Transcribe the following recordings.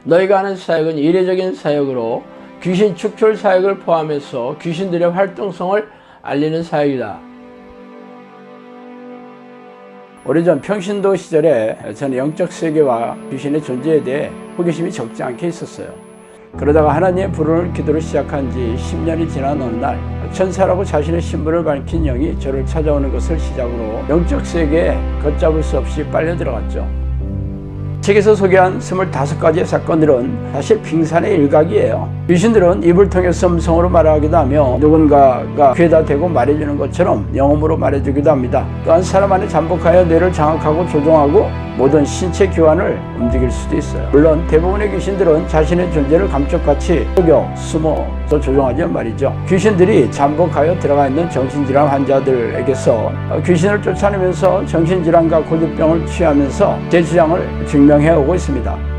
너희가 하는 사역은 이례적인 사역으로 귀신 축출 사역을 포함해서 귀신들의 활동성을 알리는 사역이다. 오래전 평신도 시절에 저는 영적 세계와 귀신의 존재에 대해 호기심이 적지 않게 있었어요. 그러다가 하나님의 부르는 기도를 시작한 지 10년이 지난 어느 날 천사라고 자신의 신분을 밝힌 영이 저를 찾아오는 것을 시작으로 영적 세계에 걷잡을 수 없이 빨려 들어갔죠. 책에서 소개한 25가지의 사건들은 사실 빙산의 일각이에요. 귀신들은 입을 통해서 음성으로 말하기도 하며 누군가가 귀에다 대고 말해주는 것처럼 영음으로 말해주기도 합니다. 또한 사람 안에 잠복하여 뇌를 장악하고 조종하고 모든 신체 기관을 움직일 수도 있어요. 물론 대부분의 귀신들은 자신의 존재를 감쪽같이 속여 숨어서 조종하지만 말이죠. 귀신들이 잠복하여 들어가 있는 정신질환 환자들에게서 귀신을 쫓아내면서 정신질환과 고질병을 취하면서 제 주장을 증명해오고 있습니다.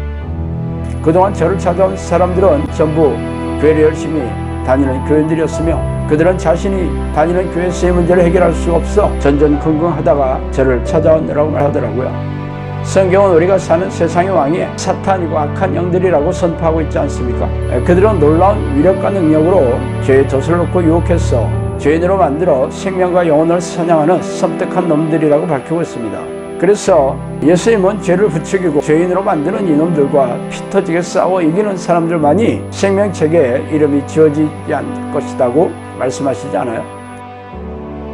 그동안 저를 찾아온 사람들은 전부 교회를 열심히 다니는 교인들이었으며 그들은 자신이 다니는 교회에서의 문제를 해결할 수 없어 전전긍긍하다가 저를 찾아오느라고 말하더라고요. 성경은 우리가 사는 세상의 왕이 사탄이고 악한 영들이라고 선포하고 있지 않습니까? 그들은 놀라운 위력과 능력으로 죄의 덫을 놓고 유혹해서 죄인으로 만들어 생명과 영혼을 사냥하는 섬뜩한 놈들이라고 밝히고 있습니다. 그래서 예수님은 죄를 부추기고 죄인으로 만드는 이놈들과 피 터지게 싸워 이기는 사람들만이 생명책에 이름이 지어지지 않을 것이라고 말씀하시지 않아요?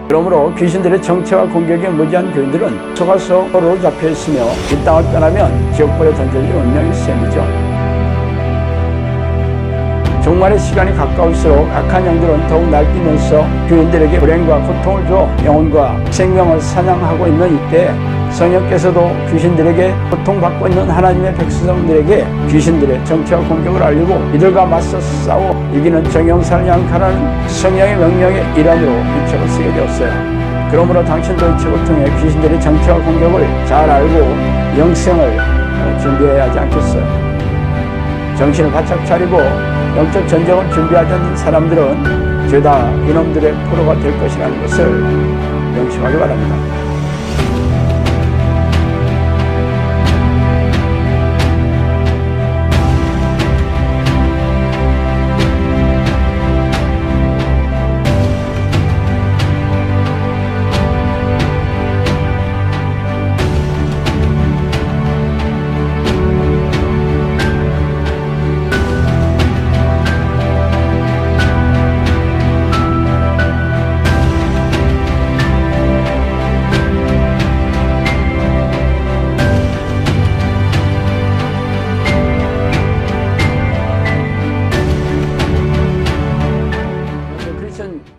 그러므로 귀신들의 정체와 공격에 무지한 교인들은 속아서 포로로 잡혀있으며 이 땅을 떠나면 지옥불에 던져질 운명일 셈이죠. 종말의 시간이 가까울수록 악한 영들은 더욱 날뛰면서 교인들에게 불행과 고통을 줘 영혼과 생명을 사냥하고 있는 이때 성령께서도 귀신들에게 고통받고 있는 하나님의 백성들에게 귀신들의 정체와 공격을 알리고 이들과 맞서 싸워 이기는 정형산을 양칼하는 성령의 명령의 일환으로 이 책을 쓰게 되었어요. 그러므로 당신도 이 책을 통해 귀신들의 정체와 공격을 잘 알고 영생을 준비해야 하지 않겠어요? 정신을 바짝 차리고 영적 전쟁을 준비하지 않는 사람들은 죄다 이놈들의 포로가 될 것이라는 것을 명심하기 바랍니다.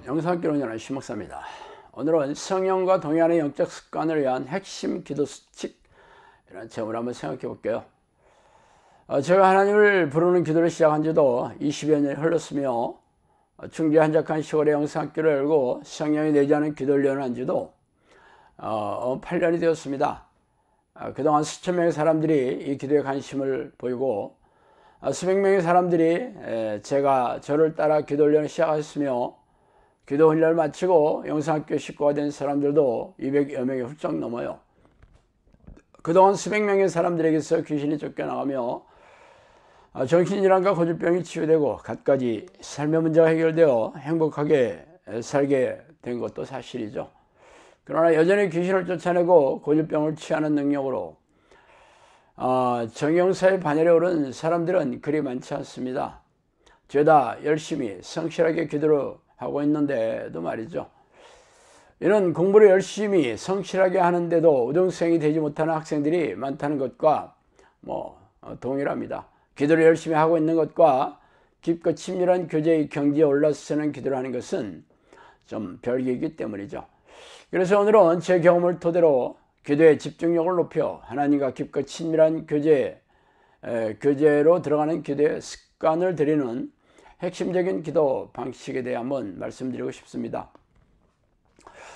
영상학교를 운영하는 심목사입니다. 오늘은 성령과 동의하는 영적 습관을 위한 핵심 기도 수칙 이라는 제목을 한번 생각해 볼게요. 제가 하나님을 부르는 기도를 시작한 지도 20여 년이 흘렀으며 충주에 한적한 시골의 영상학교를 열고 성령이 내지하는 기도를 연한 지도 8년이 되었습니다. 그동안 수천 명의 사람들이 이 기도에 관심을 보이고 수백 명의 사람들이 저를 따라 기도를 연 시작하였으며 기도 훈련을 마치고 영상학교 식구가 된 사람들도 200여 명이 훌쩍 넘어요. 그동안 수백 명의 사람들에게서 귀신이 쫓겨나가며 정신질환과 고질병이 치유되고 갖가지 삶의 문제가 해결되어 행복하게 살게 된 것도 사실이죠. 그러나 여전히 귀신을 쫓아내고 고질병을 치유하는 능력으로 정형사의 반열에 오른 사람들은 그리 많지 않습니다. 죄다 열심히 성실하게 기도를 하고 있는데도 말이죠. 이는 공부를 열심히 성실하게 하는데도 우등생이 되지 못하는 학생들이 많다는 것과 동일합니다. 기도를 열심히 하고 있는 것과 깊고 친밀한 교제의 경지에 올라서는 기도를 하는 것은 좀 별개이기 때문이죠. 그래서 오늘은 제 경험을 토대로 기도의 집중력을 높여 하나님과 깊고 친밀한 교제로 들어가는 기도의 습관을 들이는 핵심적인 기도 방식에 대해 한번 말씀드리고 싶습니다.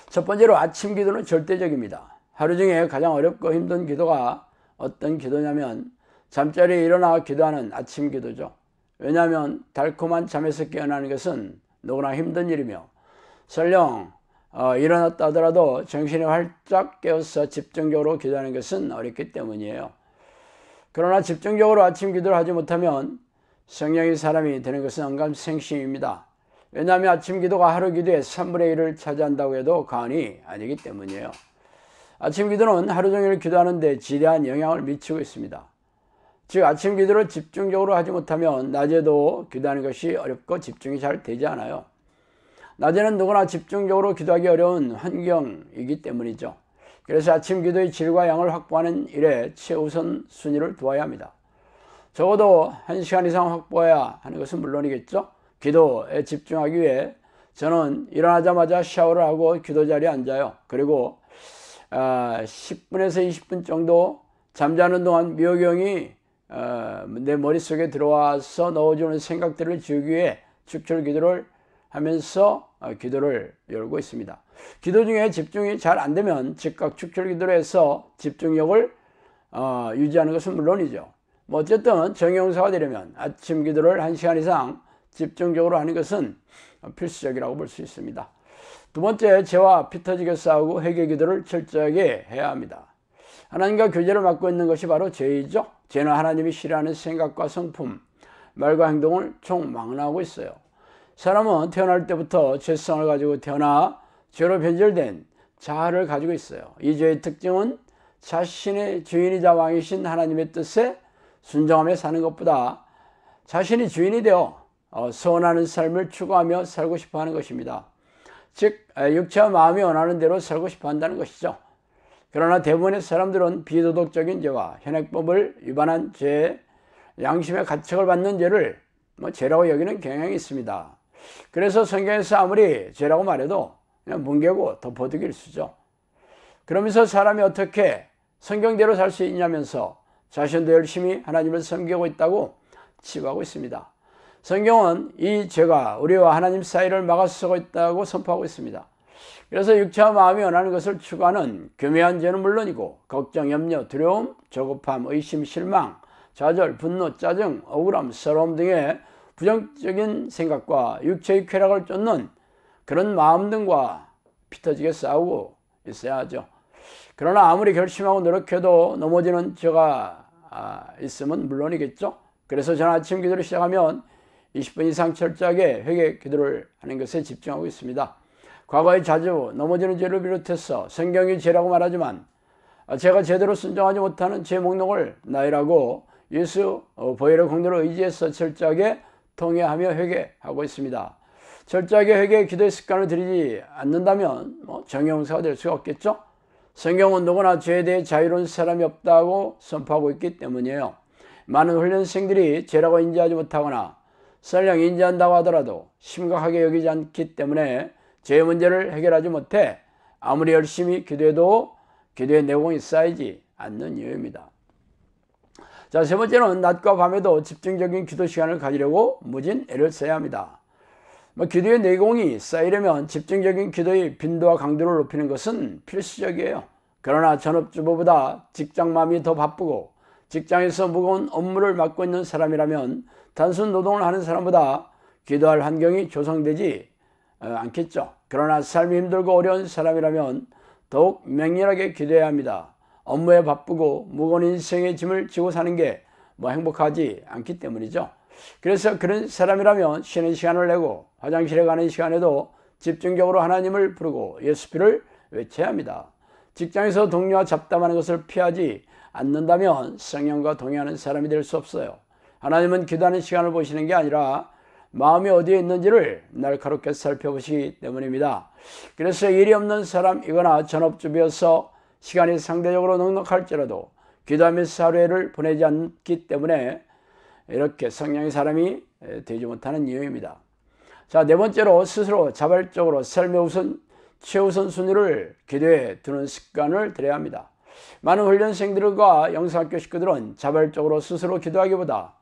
첫 번째로 아침 기도는 절대적입니다. 하루 중에 가장 어렵고 힘든 기도가 어떤 기도냐면 잠자리에 일어나 기도하는 아침 기도죠. 왜냐하면 달콤한 잠에서 깨어나는 것은 너무나 힘든 일이며 설령 일어났다 하더라도 정신이 활짝 깨어서 집중적으로 기도하는 것은 어렵기 때문이에요. 그러나 집중적으로 아침 기도를 하지 못하면 성령의 사람이 되는 것은 언감생심입니다. 왜냐하면 아침 기도가 하루 기도의 3분의 1을 차지한다고 해도 과언이 아니기 때문이에요. 아침 기도는 하루 종일 기도하는 데 지대한 영향을 미치고 있습니다. 즉 아침 기도를 집중적으로 하지 못하면 낮에도 기도하는 것이 어렵고 집중이 잘 되지 않아요. 낮에는 누구나 집중적으로 기도하기 어려운 환경이기 때문이죠. 그래서 아침 기도의 질과 양을 확보하는 일에 최우선 순위를 두어야 합니다. 적어도 1시간 이상 확보해야 하는 것은 물론이겠죠. 기도에 집중하기 위해 저는 일어나자마자 샤워를 하고 기도 자리에 앉아요. 그리고 10분에서 20분 정도 잠자는 동안 미호경이 내 머릿속에 들어와서 넣어주는 생각들을 지우기 위해 축출 기도를 하면서 기도를 열고 있습니다. 기도 중에 집중이 잘 안 되면 즉각 축출 기도를 해서 집중력을 유지하는 것은 물론이죠. 어쨌든 정형사가 되려면 아침 기도를 1시간 이상 집중적으로 하는 것은 필수적이라고 볼 수 있습니다. 두 번째, 죄와 피 터지게 싸우고 회개 기도를 철저하게 해야 합니다. 하나님과 교제를 맡고 있는 것이 바로 죄이죠. 죄는 하나님이 싫어하는 생각과 성품, 말과 행동을 총망라하고 있어요. 사람은 태어날 때부터 죄성을 가지고 태어나 죄로 변질된 자아를 가지고 있어요. 이 죄의 특징은 자신의 주인이자 왕이신 하나님의 뜻에 순종하며 사는 것보다 자신이 주인이 되어 선하는 삶을 추구하며 살고 싶어하는 것입니다. 즉 육체와 마음이 원하는 대로 살고 싶어 한다는 것이죠. 그러나 대부분의 사람들은 비도덕적인 죄와 현행법을 위반한 죄, 양심의 가책을 받는 죄를 죄라고 여기는 경향이 있습니다. 그래서 성경에서 아무리 죄라고 말해도 그냥 뭉개고 덮어두기를 쓰죠. 그러면서 사람이 어떻게 성경대로 살 수 있냐면서 자신도 열심히 하나님을 섬기고 있다고 치부하고 있습니다. 성경은 이 죄가 우리와 하나님 사이를 막아서고 있다고 선포하고 있습니다. 그래서 육체와 마음이 원하는 것을 추구하는 교묘한 죄는 물론이고 걱정, 염려, 두려움, 조급함, 의심, 실망, 좌절, 분노, 짜증, 억울함, 서러움 등의 부정적인 생각과 육체의 쾌락을 쫓는 그런 마음 등과 피 터지게 싸우고 있어야 하죠. 그러나 아무리 결심하고 노력해도 넘어지는 죄가 있으면 물론이겠죠. 그래서 저는 아침 기도를 시작하면 20분 이상 철저하게 회개 기도를 하는 것에 집중하고 있습니다. 과거에 자주 넘어지는 죄를 비롯해서 성경이 죄라고 말하지만 제가 제대로 순종하지 못하는 죄 목록을 나열하고 예수 보혈의 공로를 의지해서 철저하게 통회하며 회개하고 있습니다. 철저하게 회개의 기도의 습관을 들이지 않는다면 정형사가 될 수가 없겠죠. 성경은 누구나 죄에 대해 자유로운 사람이 없다고 선포하고 있기 때문이에요. 많은 훈련생들이 죄라고 인지하지 못하거나 설령 인지한다고 하더라도 심각하게 여기지 않기 때문에 죄의 문제를 해결하지 못해 아무리 열심히 기도해도 기도의 내공이 쌓이지 않는 이유입니다. 자, 세 번째는 낮과 밤에도 집중적인 기도 시간을 가지려고 무진 애를 써야 합니다. 기도의 내공이 쌓이려면 집중적인 기도의 빈도와 강도를 높이는 것은 필수적이에요. 그러나 전업주부보다 직장맘이 더 바쁘고 직장에서 무거운 업무를 맡고 있는 사람이라면 단순 노동을 하는 사람보다 기도할 환경이 조성되지 않겠죠. 그러나 삶이 힘들고 어려운 사람이라면 더욱 맹렬하게 기도해야 합니다. 업무에 바쁘고 무거운 인생의 짐을 지고 사는 게 행복하지 않기 때문이죠. 그래서 그런 사람이라면 쉬는 시간을 내고 화장실에 가는 시간에도 집중적으로 하나님을 부르고 예수피를 외쳐야 합니다. 직장에서 동료와 잡담하는 것을 피하지 않는다면 성령과 동의하는 사람이 될 수 없어요. 하나님은 기도하는 시간을 보시는 게 아니라 마음이 어디에 있는지를 날카롭게 살펴보시기 때문입니다. 그래서 일이 없는 사람이거나 전업주부여서 시간이 상대적으로 넉넉할지라도 기도하면서 하루를 보내지 않기 때문에 이렇게 성령의 사람이 되지 못하는 이유입니다. 자, 네 번째로 스스로 자발적으로 삶의 최우선 순위를 기도에 두는 습관을 들여야 합니다. 많은 훈련생들과 영성학교 식구들은 자발적으로 스스로 기도하기보다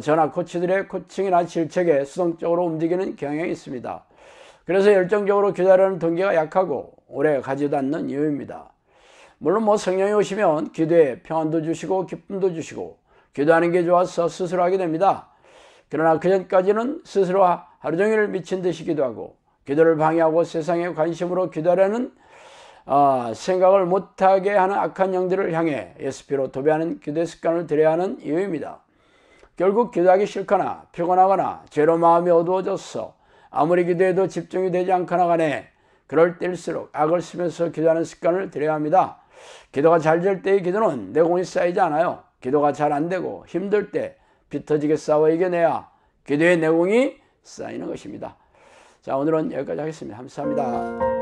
저나 코치들의 코칭이나 질책에 수동적으로 움직이는 경향이 있습니다. 그래서 열정적으로 기도하려는 동기가 약하고 오래 가지도 않는 이유입니다. 물론 성령이 오시면 기도에 평안도 주시고 기쁨도 주시고 기도하는 게 좋아서 스스로 하게 됩니다. 그러나 그전까지는 스스로 하루 종일 미친 듯이 기도하고 기도를 방해하고 세상에 관심으로 기도하려는 생각을 못하게 하는 악한 영들을 향해 예수피로 도배하는 기도의 습관을 들여야 하는 이유입니다. 결국 기도하기 싫거나 피곤하거나 죄로 마음이 어두워져서 아무리 기도해도 집중이 되지 않거나 간에 그럴 때일수록 악을 쓰면서 기도하는 습관을 들여야 합니다. 기도가 잘 될 때의 기도는 내공이 쌓이지 않아요. 기도가 잘 안 되고 힘들 때 비터지게 싸워 이겨내야 기도의 내공이 쌓이는 것입니다. 자, 오늘은 여기까지 하겠습니다. 감사합니다.